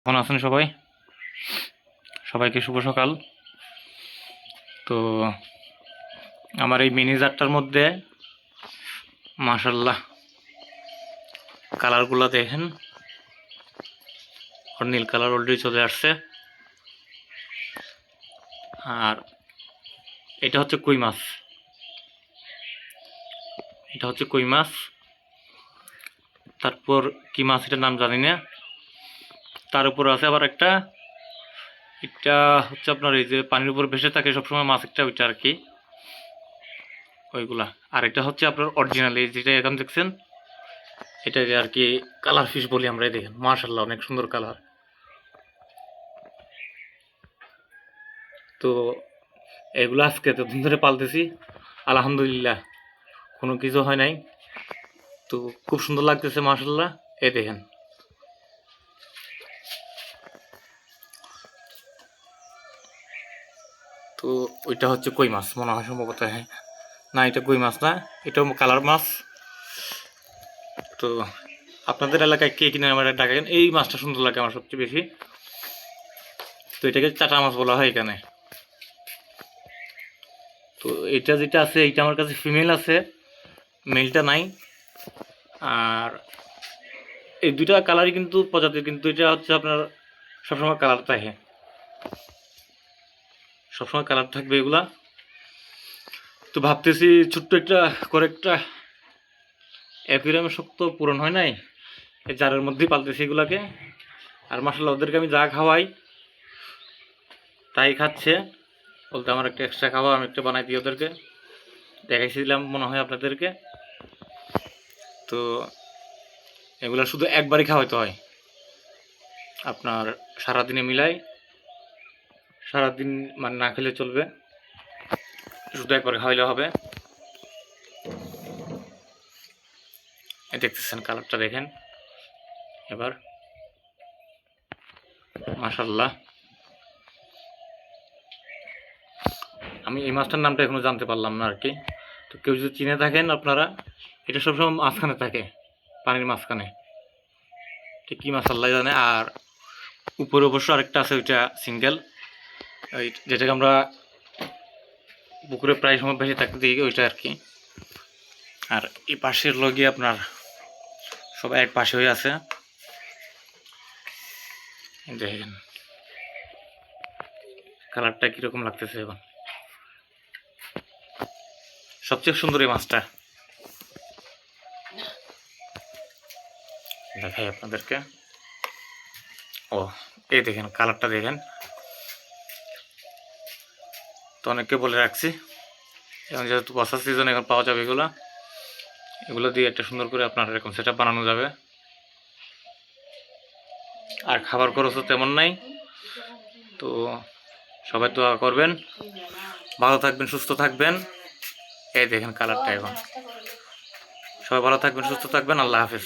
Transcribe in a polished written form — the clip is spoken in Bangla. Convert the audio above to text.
কেমন আছেন সবাই? সবাইকে শুভ সকাল। তো আমার এই মিনি জারটার মধ্যে মাশাল্লাহ কালারগুলো দেখেন, নীল কালার অলরেডি চলে আসছে। আর এটা হচ্ছে কই মাছ, তারপর কি মাছ এটার নাম জানি না। তার উপর আছে আবার একটা, এটা হচ্ছে আপনার এই যে পানির উপর ভেসে থাকে সবসময় মাছ, একটা ওইটা আর কি, ওইগুলা। আর এটা হচ্ছে আপনার অরিজিনাল, এই যেটা এখন দেখছেন এটা আর কি কালার ফিশ বলি আমরা। দেখেন মাশাল্লাহ অনেক সুন্দর কালার। তো এগুলো আজকে এতদিন ধরে পালতেছি, আলহামদুলিল্লাহ কোনো কিছু হয় নাই। তো খুব সুন্দর লাগতেছে মাশাল্লাহ। এই দেখেন তো ওইটা হচ্ছে কই মাছ মনে হয় সম্ভবত। হ্যাঁ না, এটা কই মাছ না, এটা কালার মাছ। তো আপনাদের এলাকায় কে কিনে আমার ডাকেন, এই মাছটা সুন্দর লাগে আমার সবচেয়ে বেশি। তো এটাকে চাটা মাছ বলা হয় এখানে। তো এটা যেটা আছে এইটা আমার কাছে ফিমেল আছে, মেলটা নাই। আর এই দুইটা কালারই কিন্তু প্রজাতির, কিন্তু এটা হচ্ছে আপনার সবসময় কালার থাকে, সবসময় কালার থাকবে এগুলা। তো ভাবতেছি ছোট্ট একটা করে একটা অ্যাকুয়ারিয়ামের শক্ত পূরণ হয় নাই, এই জারের মধ্যেই পালতেছি এগুলাকে। আর মাসাল্লাহ ওদেরকে আমি যা খাওয়াই তাই খাচ্ছে, বলতে আমার একটা এক্সট্রা খাওয়া আমি একটা বানাই দিই ওদেরকে, দেখাইছিলাম মনে হয় আপনাদেরকে। তো এগুলা শুধু একবারই খাওয়াইতে হয় আপনার, সারাদিনে মিলাই, সারাদিন মানে না খেলে চলবে, শুধু একবার খাওয়াইলে হবে। দেখতেছেন কালারটা দেখেন এবার মাশাল্লাহ। আমি এই মাছটার নামটা এখনো জানতে পারলাম না আর কি। তো কেউ যদি চিনে থাকেন আপনারা, এটা সবসময় মাঝখানে থাকে, পানির মাঝখানে, ঠিক কী মাছ আল্লাহ জানে। আর উপরে অবশ্য আরেকটা আছে, ওইটা সিঙ্গেল, ওই যেটাকে আমরা পুকুরে প্রায় সময় বেশি থাকতে দিই ওইটা আর কি। আর এই পাশের লগে আপনার সবাই এক পাশে হয়ে আছে, দেখেন কালারটা কীরকম লাগতেছে। এখন সবচেয়ে সুন্দর এই মাছটা দেখাই আপনাদেরকে। ও এই দেখেন কালারটা দেখেন। তো অনেককে বলে রাখছি, এখন যেহেতু বর্ষার সিজন এখন পাওয়া যাবে এগুলো দিয়ে একটা সুন্দর করে আপনার এরকম সেটআপ বানানো যাবে। আর খাবার খরচও তেমন নাই। তো সবাই দোয়া করবেন, ভালো থাকবেন, সুস্থ থাকবেন। এই দেখেন কালারটা এখন। সবাই ভালো থাকবেন, সুস্থ থাকবেন, আল্লাহ হাফেজ।